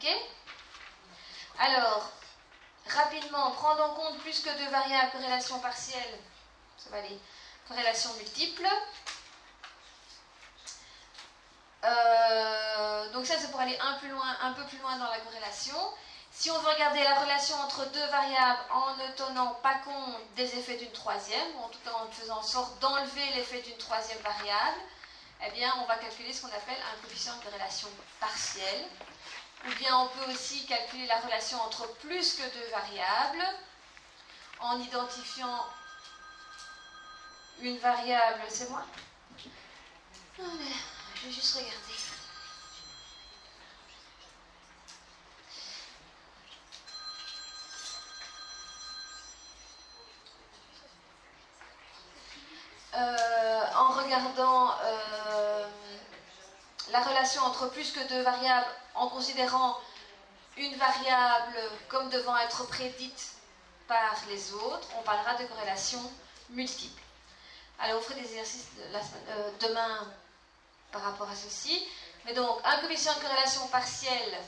Ok? Alors, rapidement, prendre en compte plus que deux variables, corrélation partielle, ça va aller, corrélation multiple. Donc ça, c'est pour aller un peu plus loin dans la corrélation. Si on veut regarder la relation entre deux variables en ne tenant pas compte des effets d'une troisième, ou en tout cas en faisant en sorte d'enlever l'effet d'une troisième variable, eh bien, on va calculer ce qu'on appelle un coefficient de corrélation partielle. Ou bien on peut aussi calculer la relation entre plus que deux variables en identifiant une variable. C'est moi? Allez, je vais juste regarder. En regardant la relation entre plus que deux variables, en considérant une variable comme devant être prédite par les autres, on parlera de corrélation multiple. Alors, on fera des exercices demain par rapport à ceci. Mais donc, un coefficient de corrélation partielle,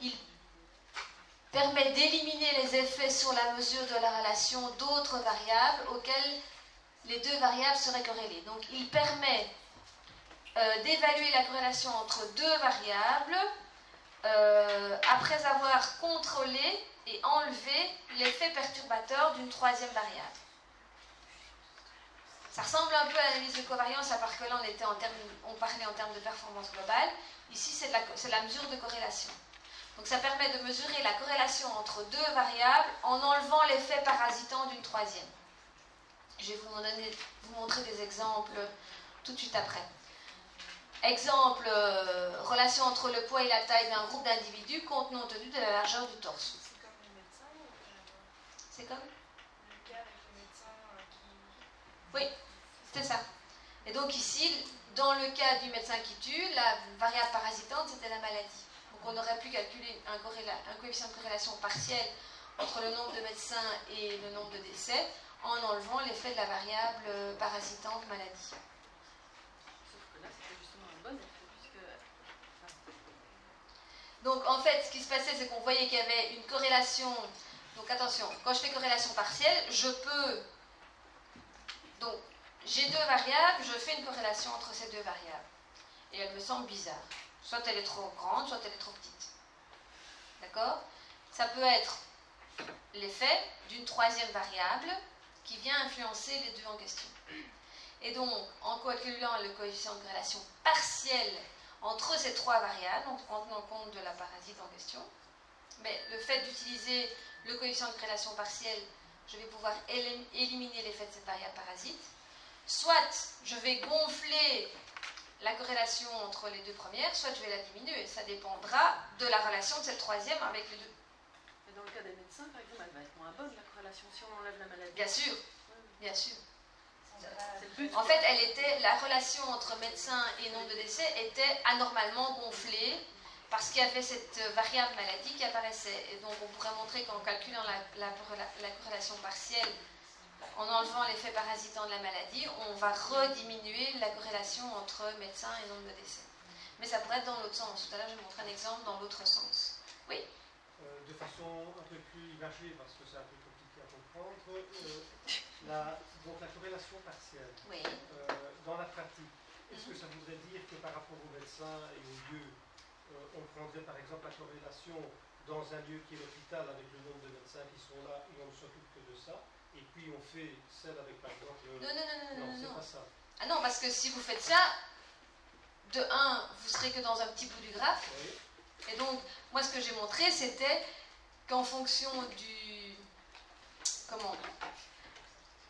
il permet d'éliminer les effets sur la mesure de la relation d'autres variables auxquelles les deux variables seraient corrélées. Donc, il permet d'évaluer la corrélation entre deux variables après avoir contrôlé et enlevé l'effet perturbateur d'une troisième variable. Ça ressemble un peu à l'analyse de covariance, à part que là on parlait en termes de performance globale. Ici, c'est la mesure de corrélation. Donc ça permet de mesurer la corrélation entre deux variables en enlevant l'effet parasitant d'une troisième. Je vais vous montrer des exemples tout de suite après. Exemple, relation entre le poids et la taille d'un groupe d'individus compte non tenu de la largeur du torse. C'est comme les médecins. C'est comme Le cas avec les médecins qui... Oui, c'était ça. Et donc ici, dans le cas du médecin qui tue, la variable parasitante, c'était la maladie. Donc on aurait pu calculer un coefficient de corrélation partielle entre le nombre de médecins et le nombre de décès en enlevant l'effet de la variable parasitante maladie. Sauf que là, c'était justement un bon effet, puisque... Donc en fait, ce qui se passait, c'est qu'on voyait qu'il y avait une corrélation. Donc attention, quand je fais corrélation partielle, je peux... Donc, j'ai deux variables, je fais une corrélation entre ces deux variables. Et elle me semble bizarre. Soit elle est trop grande, soit elle est trop petite. D'accord? Ça peut être l'effet d'une troisième variable qui vient influencer les deux en question. Et donc, en calculant le coefficient de corrélation partielle entre ces trois variables, donc en tenant compte de la parasite en question, mais le fait d'utiliser le coefficient de corrélation partielle, je vais pouvoir éliminer l'effet de cette variable parasite. Soit je vais gonfler la corrélation entre les deux premières, soit je vais la diminuer. Ça dépendra de la relation de cette troisième avec les deux. Mais dans le cas des médecins, par exemple, elle va être moins bonne, la corrélation, si on enlève la maladie. Bien sûr, bien sûr. C'est le but. En fait, la relation entre médecin et nombre de décès était anormalement gonflée parce qu'il y avait cette variable maladie qui apparaissait. Et donc, on pourrait montrer qu'en calculant la corrélation partielle, en enlevant l'effet parasitant de la maladie, on va rediminuer la corrélation entre médecin et nombre de décès. Mais ça pourrait être dans l'autre sens. Tout à l'heure, je vais montrer un exemple dans l'autre sens. Oui? De façon un peu plus imagée, parce que c'est un peu compliqué à comprendre, donc la corrélation partielle, Oui. dans la pratique, est-ce que ça voudrait dire que par rapport aux médecins et aux lieux, on prendrait par exemple la corrélation dans un lieu qui est l'hôpital avec le nombre de médecins qui sont là et on ne s'occupe que de ça, et puis on fait celle avec par exemple... Non, c'est pas ça. Ah non, parce que si vous faites ça, de 1, vous serez que dans un petit bout du graphe. Oui. Et donc, moi, ce que j'ai montré, c'était qu'en fonction du... Comment?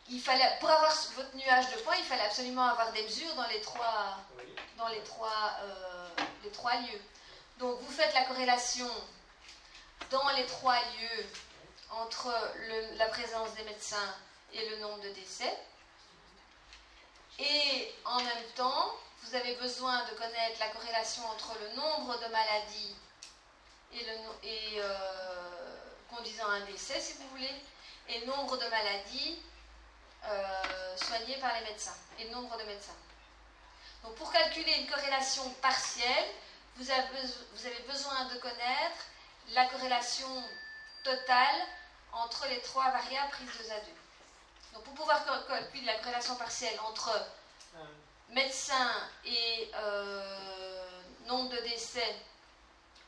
Il fallait, pour avoir votre nuage de points, il fallait absolument avoir des mesures dans les trois, Oui. dans les trois lieux. Donc, vous faites la corrélation dans les trois lieux entre la présence des médecins et le nombre de décès. Et en même temps, vous avez besoin de connaître la corrélation entre le nombre de maladies et conduisant à un décès, si vous voulez, et le nombre de maladies soignées par les médecins, et le nombre de médecins. Donc pour calculer une corrélation partielle, vous avez besoin de connaître la corrélation totale entre les trois variables prises 2 à 2. Donc pour pouvoir calculer la corrélation partielle entre médecin et nombre de décès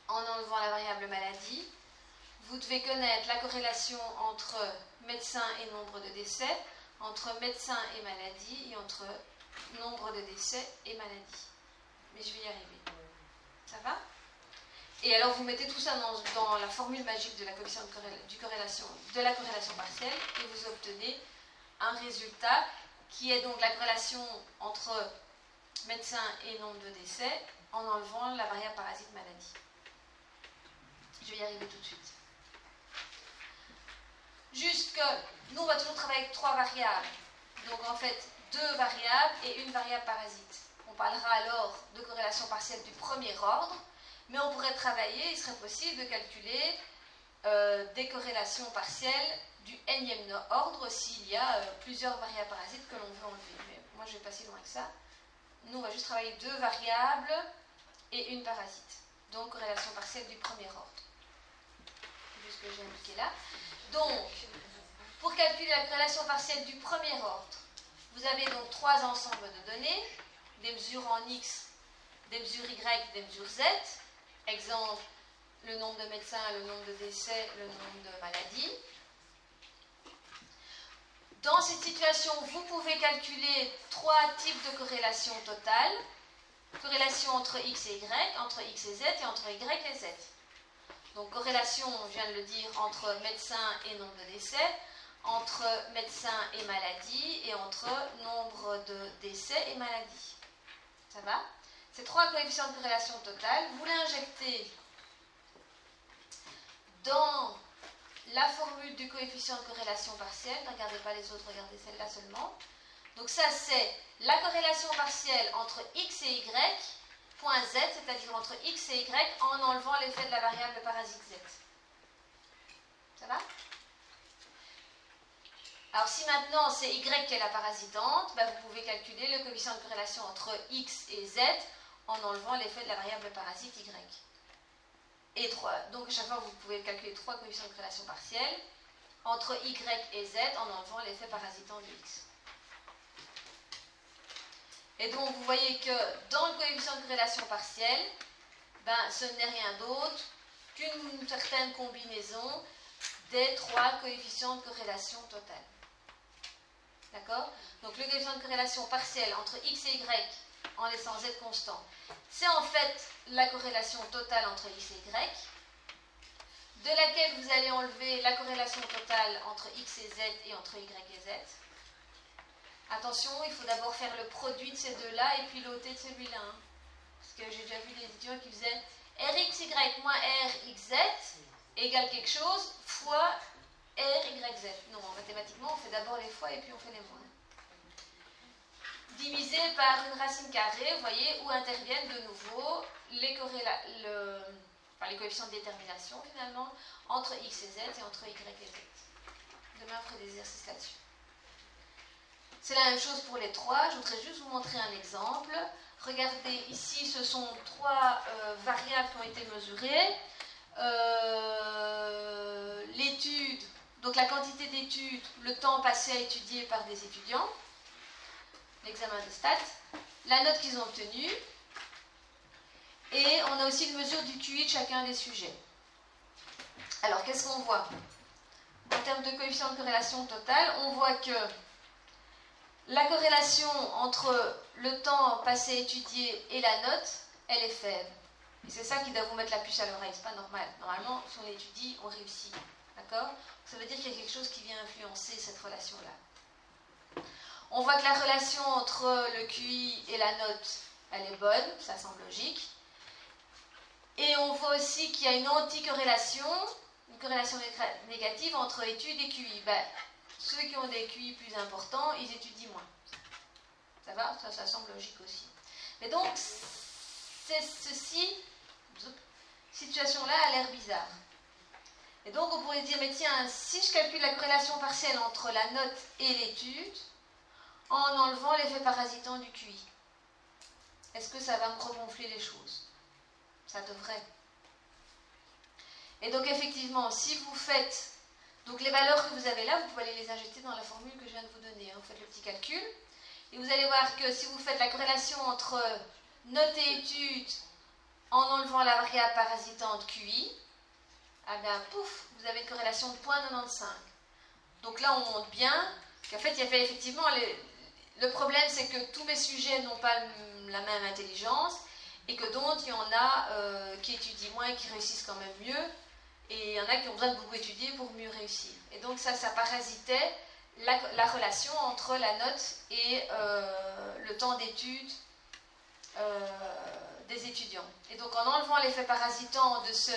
en enlevant la variable maladie, vous devez connaître la corrélation entre médecin et nombre de décès, entre médecin et maladie, et entre nombre de décès et maladie. Mais je vais y arriver. Ça va? Et alors vous mettez tout ça dans la formule magique de la coefficient de la corrélation partielle, et vous obtenez un résultat qui est donc la corrélation entre médecin et nombre de décès en enlevant la variable parasite maladie. Je vais y arriver tout de suite. Juste que nous, on va toujours travailler avec 3 variables. Donc en fait, 2 variables et une variable parasite. On parlera alors de corrélation partielle du premier ordre, mais on pourrait travailler, il serait possible de calculer des corrélations partielles du nème ordre s'il y a plusieurs variables parasites que l'on veut enlever. Mais moi, je ne vais pas si loin que ça. Nous, on va juste travailler 2 variables et une parasite. Donc, corrélation partielle du premier ordre. C'est juste ce que j'ai indiqué là. Donc, pour calculer la corrélation partielle du premier ordre, vous avez donc 3 ensembles de données, des mesures en X, des mesures Y, des mesures Z. Exemple, le nombre de médecins, le nombre de décès, le nombre de maladies. Dans cette situation, vous pouvez calculer 3 types de corrélations totales. Corrélation entre X et Y, entre X et Z et entre Y et Z. Donc corrélation, je viens de le dire, entre médecin et nombre de décès, entre médecin et maladie, et entre nombre de décès et maladie. Ça va? Ces 3 coefficients de corrélation totale, vous les injectez dans la formule du coefficient de corrélation partielle. Ne regardez pas les autres, regardez celle-là seulement. Donc ça, c'est la corrélation partielle entre X et Y, point Z, c'est-à-dire entre X et Y, en enlevant l'effet de la variable parasite Z. Ça va? Alors si maintenant c'est Y qui est la parasitante, ben vous pouvez calculer le coefficient de corrélation entre X et Z en enlevant l'effet de la variable parasite Y. Et 3. Donc à chaque fois vous pouvez calculer 3 coefficients de corrélation partielle entre Y et Z en enlevant l'effet parasitant de X. Et donc vous voyez que dans le coefficient de corrélation partielle, ben, ce n'est rien d'autre qu'une certaine combinaison des 3 coefficients de corrélation totale. D'accord? Donc le coefficient de corrélation partielle entre X et Y en laissant Z constant, c'est en fait la corrélation totale entre X et Y, de laquelle vous allez enlever la corrélation totale entre X et Z et entre Y et Z. Attention, il faut d'abord faire le produit de ces deux-là et puis l'ôter de celui-là. Hein. Parce que j'ai déjà vu des étudiants qui faisaient RXY moins RXZ égale quelque chose fois RYZ. Non, mathématiquement, on fait d'abord les fois et puis on fait les moins. Divisé par une racine carrée, vous voyez, où interviennent de nouveau les coefficients de détermination, finalement, entre X et Z et entre Y et Z. Demain, on fera des exercices là-dessus. C'est la même chose pour les 3. Je voudrais juste vous montrer un exemple. Regardez, ici, ce sont 3 variables qui ont été mesurées. L'étude, donc la quantité d'études, le temps passé à étudier par des étudiants, l'examen de stats, la note qu'ils ont obtenue, et on a aussi une mesure du QI de chacun des sujets. Alors, qu'est-ce qu'on voit? En termes de coefficient de corrélation totale, on voit que la corrélation entre le temps passé à étudier et la note, elle est faible. Et c'est ça qui doit vous mettre la puce à l'oreille, c'est pas normal. Normalement, si on étudie, on réussit. D'accord? Ça veut dire qu'il y a quelque chose qui vient influencer cette relation-là. On voit que la relation entre le QI et la note, elle est bonne, ça semble logique. Et on voit aussi qu'il y a une anticorrélation, une corrélation négative entre études et QI. Ben, ceux qui ont des QI plus importants, ils étudient moins. Ça va? Ça semble logique aussi. Mais donc, situation-là a l'air bizarre. Et donc, on pourrait dire, mais tiens, si je calcule la corrélation partielle entre la note et l'étude, en enlevant l'effet parasitant du QI, est-ce que ça va me regonfler les choses? Et donc effectivement, si vous faites donc les valeurs que vous avez là, vous pouvez aller les injecter dans la formule que je viens de vous donner. Vous faites le petit calcul et vous allez voir que si vous faites la corrélation entre note et étude en enlevant la variable parasitante QI, ah bien pouf, vous avez une corrélation de 0,95. Donc là on montre bien qu'en fait il y avait effectivement le problème, c'est que tous mes sujets n'ont pas la même intelligence et que d'autres, il y en a qui étudient moins et qui réussissent quand même mieux. Et il y en a qui ont besoin de beaucoup étudier pour mieux réussir. Et donc ça parasitait la relation entre la note et le temps d'étude des étudiants. Et donc en enlevant l'effet parasitant de ce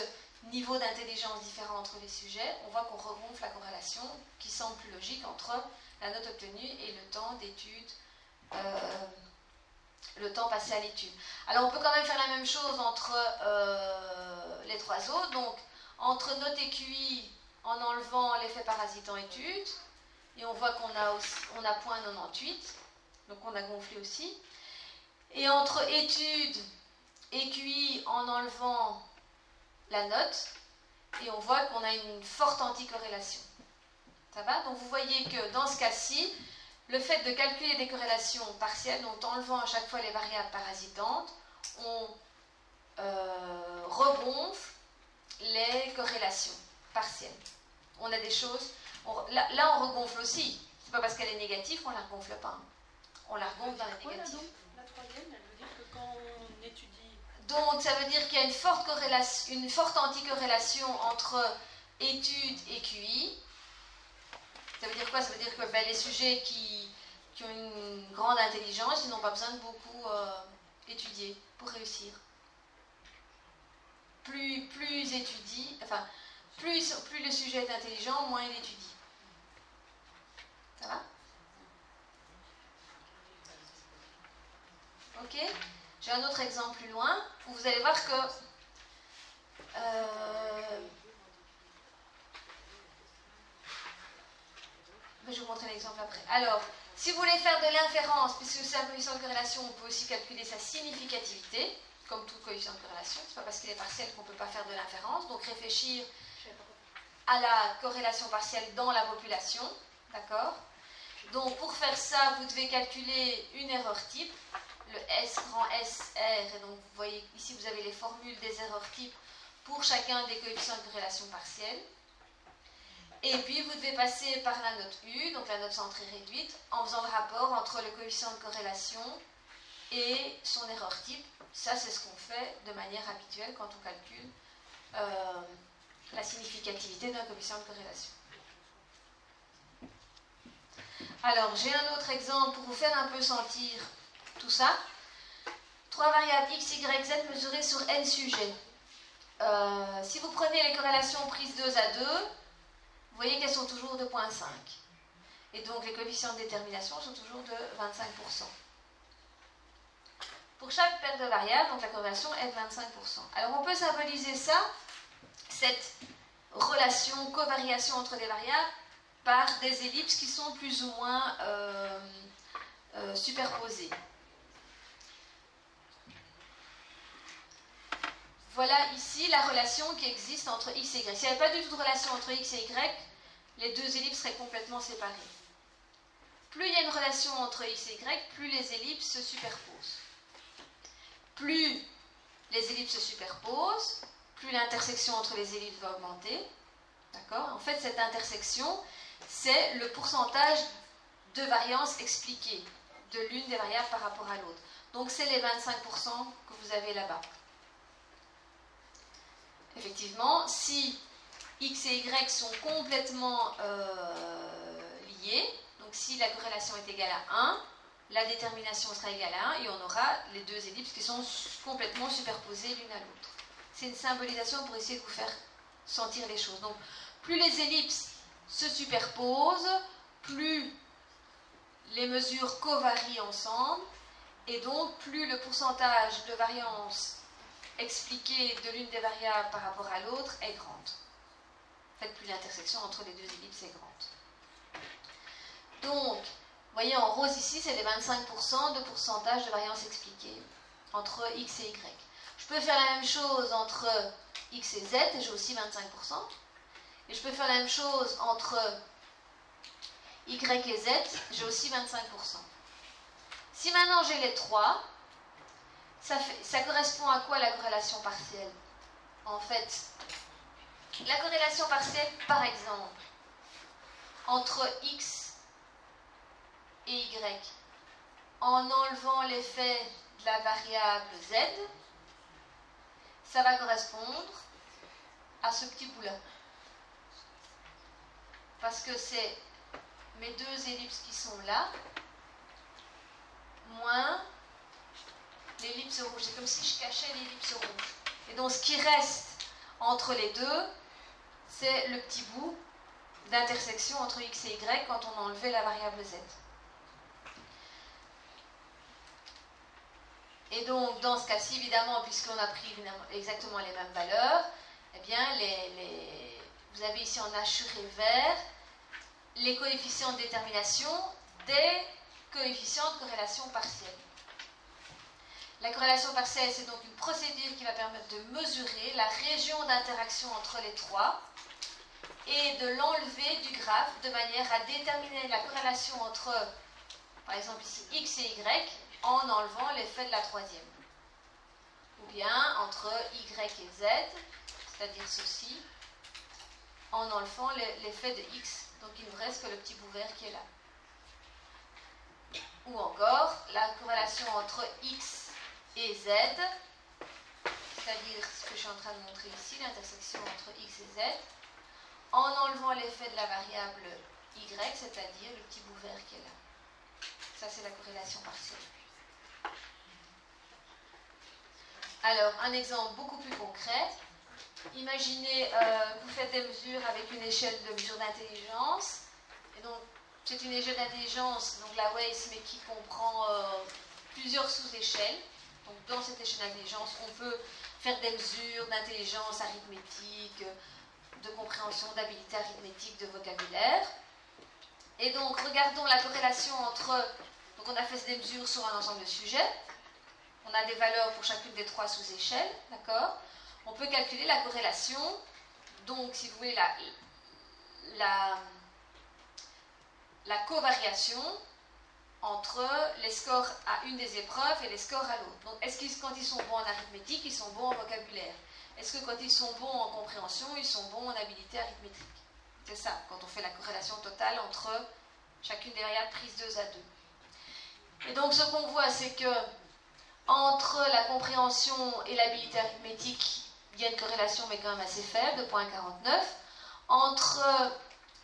niveau d'intelligence différent entre les sujets, on voit qu'on regonfle la corrélation qui semble plus logique entre la note obtenue et le temps d'étude, le temps passé à l'étude. Alors on peut quand même faire la même chose entre les trois autres. Donc entre note et QI en enlevant l'effet parasitant étude, et on voit qu'on a 0,98, donc on a gonflé aussi. Et entre étude et QI en enlevant la note, et on voit qu'on a une forte anticorrélation. Ça va? Donc vous voyez que dans ce cas-ci, le fait de calculer des corrélations partielles, donc enlevant à chaque fois les variables parasitantes, on regonfle les corrélations partielles. On a des choses... Là, on regonfle aussi. C'est pas parce qu'elle est négative qu'on la regonfle pas. On la regonfle dans les négatifs. La troisième, elle veut dire que quand on étudie... Donc, ça veut dire qu'il y a une forte anticorrélation entre études et QI. Ça veut dire quoi? Ça veut dire que les sujets qui ont une grande intelligence, ils n'ont pas besoin de beaucoup étudier pour réussir. Plus étudie, enfin, plus le sujet est intelligent, moins il étudie. Ça va? Ok? J'ai un autre exemple plus loin, où vous allez voir que je vais vous montrer l'exemple après. Alors, si vous voulez faire de l'inférence, puisque c'est un coefficient de corrélation, on peut aussi calculer sa significativité, comme tout coefficient de corrélation. C'est pas parce qu'il est partiel qu'on ne peut pas faire de l'inférence. Donc réfléchir à la corrélation partielle dans la population. D'accord? Donc pour faire ça, vous devez calculer une erreur type, le S grand SR. Et donc vous voyez ici, vous avez les formules des erreurs types pour chacun des coefficients de corrélation partielle. Et puis vous devez passer par la note U, donc la note centrée réduite, en faisant le rapport entre le coefficient de corrélation et son erreur type. Ça, c'est ce qu'on fait de manière habituelle quand on calcule la significativité d'un coefficient de corrélation. Alors, j'ai un autre exemple pour vous faire un peu sentir tout ça. 3 variables x, y, z mesurées sur n sujets. Si vous prenez les corrélations prises 2 à 2, vous voyez qu'elles sont toujours de 0,5. Et donc, les coefficients de détermination sont toujours de 25%. Pour chaque paire de variables, donc la corrélation est de 25%. Alors on peut symboliser ça, cette relation, covariation entre les variables, par des ellipses qui sont plus ou moins superposées. Voilà ici la relation qui existe entre x et y. S'il n'y avait pas du tout de relation entre x et y, les deux ellipses seraient complètement séparées. Plus il y a une relation entre x et y, plus les ellipses se superposent. Plus les ellipses se superposent, plus l'intersection entre les ellipses va augmenter. D'accord? En fait, cette intersection, c'est le pourcentage de variance expliquée de l'une des variables par rapport à l'autre. Donc, c'est les 25% que vous avez là-bas. Effectivement, si x et y sont complètement liés, donc si la corrélation est égale à 1, la détermination sera égale à 1 et on aura les deux ellipses qui sont complètement superposées l'une à l'autre. C'est une symbolisation pour essayer de vous faire sentir les choses. Donc, plus les ellipses se superposent, plus les mesures covarient ensemble, et donc plus le pourcentage de variance expliqué de l'une des variables par rapport à l'autre est grande. En fait, plus l'intersection entre les deux ellipses est grande. Donc, vous voyez en rose ici, c'est les 25% de pourcentage de variance expliquée entre x et y. Je peux faire la même chose entre X et Z, et j'ai aussi 25%. Et je peux faire la même chose entre Y et Z, j'ai aussi 25%. Si maintenant j'ai les trois, ça correspond à quoi la corrélation partielle? En fait, la corrélation partielle, par exemple, entre X et Y, en enlevant l'effet de la variable Z, ça va correspondre à ce petit bout-là. Parce que c'est mes deux ellipses qui sont là, moins l'ellipse rouge. C'est comme si je cachais l'ellipse rouge. Et donc ce qui reste entre les deux, c'est le petit bout d'intersection entre X et Y quand on a enlevé la variable Z. Et donc, dans ce cas-ci, évidemment, puisqu'on a pris exactement les mêmes valeurs, eh bien, vous avez ici en assuré vert les coefficients de détermination des coefficients de corrélation partielle. La corrélation partielle, c'est donc une procédure qui va permettre de mesurer la région d'interaction entre les trois et de l'enlever du graphe de manière à déterminer la corrélation entre, par exemple ici, X et Y, en enlevant l'effet de la troisième. Ou bien entre Y et Z, c'est-à-dire ceci, en enlevant l'effet de X. Donc il ne vous reste que le petit bout vert qui est là. Ou encore la corrélation entre X et Z, c'est-à-dire ce que je suis en train de montrer ici, l'intersection entre X et Z, en enlevant l'effet de la variable Y, c'est-à-dire le petit bout vert qui est là. Ça, c'est la corrélation partielle. Alors, un exemple beaucoup plus concret. Imaginez que vous faites des mesures avec une échelle de mesure d'intelligence. Et donc, c'est une échelle d'intelligence, donc la WAIS, mais qui comprend plusieurs sous-échelles. Donc, dans cette échelle d'intelligence, on peut faire des mesures d'intelligence arithmétique, de compréhension, d'habilité arithmétique, de vocabulaire. Et donc, regardons la corrélation entre... Donc, on a fait des mesures sur un ensemble de sujets. On a des valeurs pour chacune des trois sous-échelles, d'accord? On peut calculer la corrélation, donc, si vous voulez, la covariation entre les scores à une des épreuves et les scores à l'autre. Donc, est-ce que quand ils sont bons en arithmétique, ils sont bons en vocabulaire? Est-ce que quand ils sont bons en compréhension, ils sont bons en habilité arithmétique? C'est ça, quand on fait la corrélation totale entre chacune des variables prises 2 à 2. Et donc, ce qu'on voit, c'est que entre la compréhension et l'habilité arithmétique, il y a une corrélation, mais quand même assez faible, de 0,49. Entre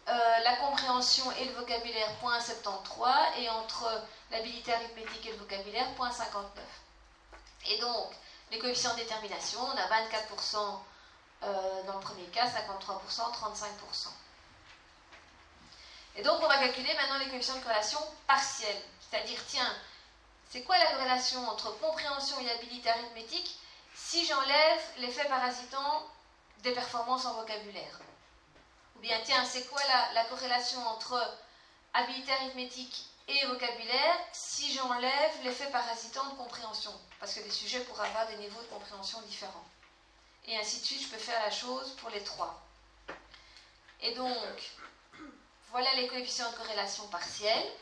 la compréhension et le vocabulaire, 0,73. Et entre l'habilité arithmétique et le vocabulaire, 0,59. Et donc, les coefficients de détermination, on a 24% dans le premier cas, 53%, 35%. Et donc, on va calculer maintenant les coefficients de corrélation partiels. C'est-à-dire, tiens, c'est quoi la corrélation entre compréhension et habilité arithmétique si j'enlève l'effet parasitant des performances en vocabulaire? Ou bien, tiens, c'est quoi la corrélation entre habilité arithmétique et vocabulaire si j'enlève l'effet parasitant de compréhension? Parce que des sujets pourraient avoir des niveaux de compréhension différents. Et ainsi de suite, je peux faire la chose pour les trois. Et donc, voilà les coefficients de corrélation partielle.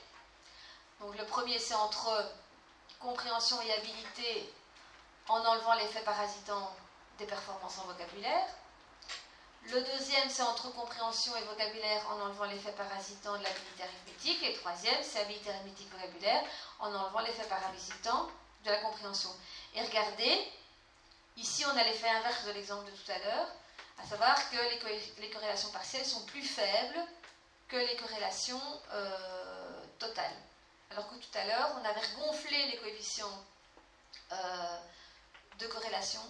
Donc, le premier, c'est entre compréhension et habilité en enlevant l'effet parasitant des performances en vocabulaire. Le deuxième, c'est entre compréhension et vocabulaire en enlevant l'effet parasitant de l'habilité arithmétique. Et le troisième, c'est habilité arithmétique vocabulaire en enlevant l'effet parasitant de la compréhension. Et regardez, ici on a l'effet inverse de l'exemple de tout à l'heure, à savoir que les corrélations partielles sont plus faibles que les corrélations totales. Alors que tout à l'heure, on avait gonflé les coefficients de corrélation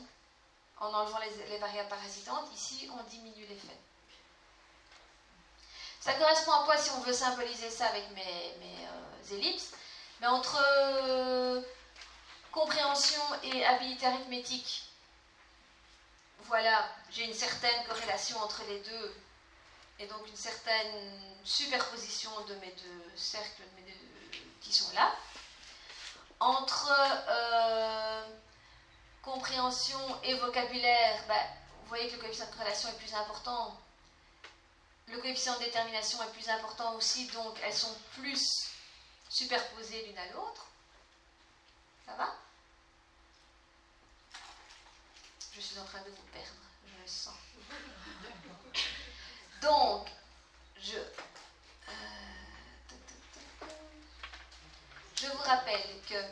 en enlevant les variables parasitantes. Ici, on diminue l'effet. Ça correspond à quoi si on veut symboliser ça avec mes ellipses? Mais entre compréhension et habilité arithmétique, voilà, j'ai une certaine corrélation entre les deux, et donc une certaine superposition de mes deux cercles qui sont là. Entre compréhension et vocabulaire, voyez que le coefficient de corrélation est plus important. Le coefficient de détermination est plus important aussi, donc elles sont plus superposées l'une à l'autre. Ça va? Je suis en train de vous perdre, je le sens. Donc, je vous rappelle que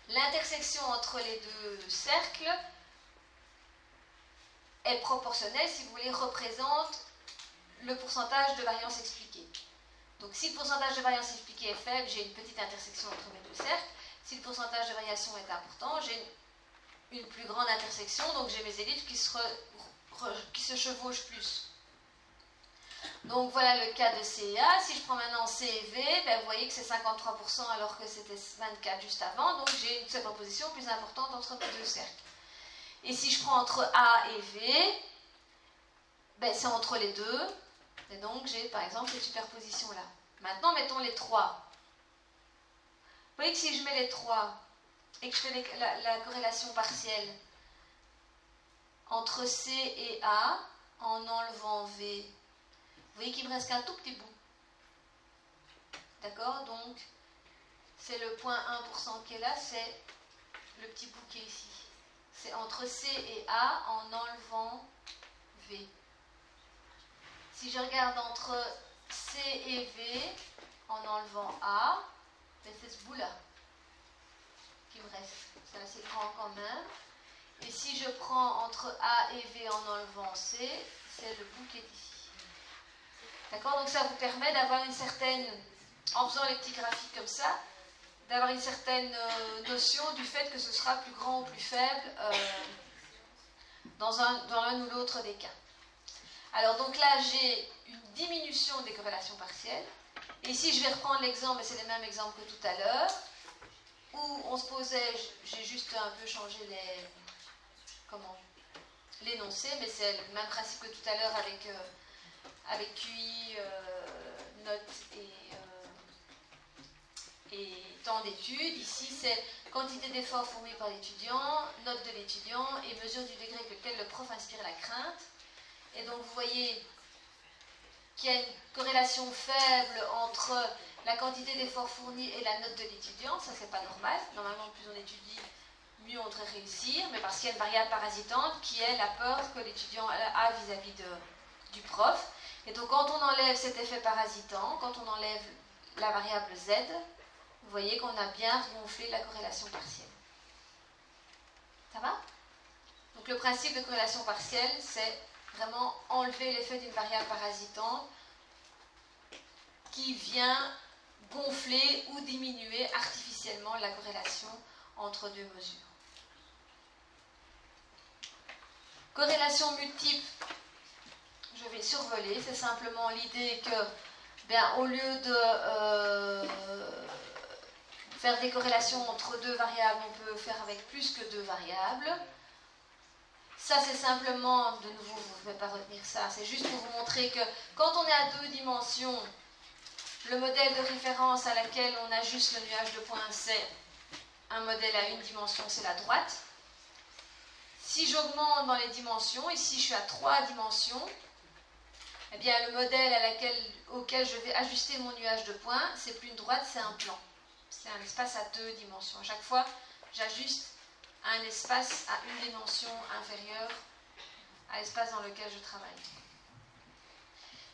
l'intersection entre les deux cercles est proportionnelle, si vous voulez, représente le pourcentage de variance expliquée. Donc si le pourcentage de variance expliquée est faible, j'ai une petite intersection entre mes deux cercles. Si le pourcentage de variation est important, j'ai une plus grande intersection, donc j'ai mes ellipses qui se chevauchent plus. Donc voilà le cas de C et A. Si je prends maintenant C et V, ben vous voyez que c'est 53% alors que c'était 24% juste avant, donc j'ai une superposition plus importante entre mes deux cercles. Et si je prends entre A et V, ben c'est entre les deux, et donc j'ai par exemple cette superposition-là. Maintenant, mettons les 3. Vous voyez que si je mets les 3 et que je fais la corrélation partielle entre C et A en enlevant V, vous voyez qu'il me reste qu'un tout petit bout. D'accord? Donc, c'est le 0,1% qui est là, c'est le petit bout qui est ici. C'est entre C et A en enlevant V. Si je regarde entre C et V en enlevant A, c'est ce bout-là qui me reste. C'est assez grand quand même. Et si je prends entre A et V en enlevant C, c'est le bout qui est ici. D'accord? Donc ça vous permet d'avoir une certaine, en faisant les petits graphiques comme ça, d'avoir une certaine notion du fait que ce sera plus grand ou plus faible dans l'un ou l'autre des cas. Alors donc là, j'ai une diminution des corrélations partielles. Et ici, je vais reprendre l'exemple, mais c'est le même exemple que tout à l'heure, où on se posait, j'ai juste un peu changé l'énoncé, mais c'est le même principe que tout à l'heure avec QI, notes et temps d'études. Ici, c'est quantité d'efforts fournis par l'étudiant, note de l'étudiant et mesure du degré avec lequel le prof inspire la crainte. Et donc, vous voyez qu'il y a une corrélation faible entre la quantité d'efforts fournis et la note de l'étudiant. Ça, c'est pas normal. Normalement, plus on étudie, mieux on devrait réussir, mais parce qu'il y a une variable parasitante qui est la peur que l'étudiant a vis-à-vis du prof. Et donc, quand on enlève cet effet parasitant, quand on enlève la variable Z, vous voyez qu'on a bien gonflé la corrélation partielle. Ça va? Donc, le principe de corrélation partielle, c'est vraiment enlever l'effet d'une variable parasitante qui vient gonfler ou diminuer artificiellement la corrélation entre deux mesures. Corrélation multiple, je vais survoler, c'est simplement l'idée que, au lieu de faire des corrélations entre deux variables, on peut faire avec plus que deux variables. Ça, c'est simplement, de nouveau, vous ne pouvez pas retenir ça, c'est juste pour vous montrer que quand on est à deux dimensions, le modèle de référence à laquelle on ajuste le nuage de points, c'est un modèle à une dimension, c'est la droite. Si j'augmente dans les dimensions, ici je suis à 3 dimensions, eh bien le modèle auquel je vais ajuster mon nuage de points, c'est plus une droite, c'est un plan. C'est un espace à 2 dimensions. À chaque fois, j'ajuste un espace à une dimension inférieure à l'espace dans lequel je travaille.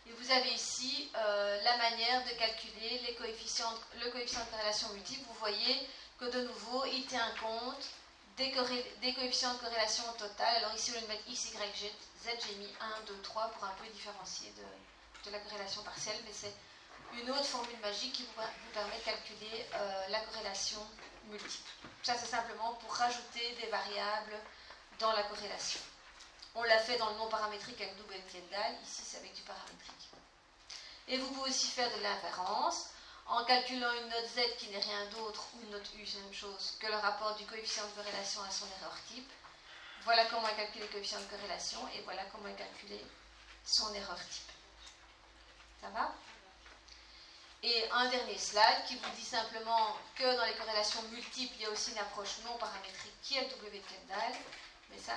Et vous avez ici la manière de calculer le coefficient de corrélation multiple. Vous voyez que de nouveau, il tient compte des coefficients de corrélation total. Alors ici, au lieu de mettre x, y, z, j'ai mis 1, 2, 3 pour un peu différencier de la corrélation partielle, mais c'est une autre formule magique qui vous permet de calculer la corrélation multiple. Ça, c'est simplement pour rajouter des variables dans la corrélation. On l'a fait dans le non paramétrique avec double Kendall, ici c'est avec du paramétrique. Et vous pouvez aussi faire de l'inférence en calculant une note Z qui n'est rien d'autre, ou une note U, c'est la même chose, que le rapport du coefficient de corrélation à son erreur type. Voilà comment est calculé le coefficient de corrélation et voilà comment est calculé son erreur type. Ça va? Et un dernier slide qui vous dit simplement que dans les corrélations multiples, il y a aussi une approche non paramétrique qui est le W de Kendall. Mais ça,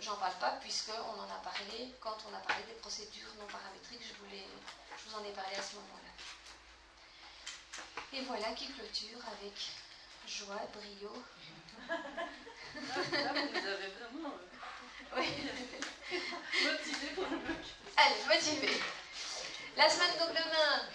j'en parle pas puisqu'on en a parlé quand on a parlé des procédures non paramétriques. Je vous en ai parlé à ce moment-là. Et voilà qui clôture avec joie, brio. Là, vous nous avez vraiment Oui. motivé pour le bloc. Allez, motivé. La semaine, donc demain,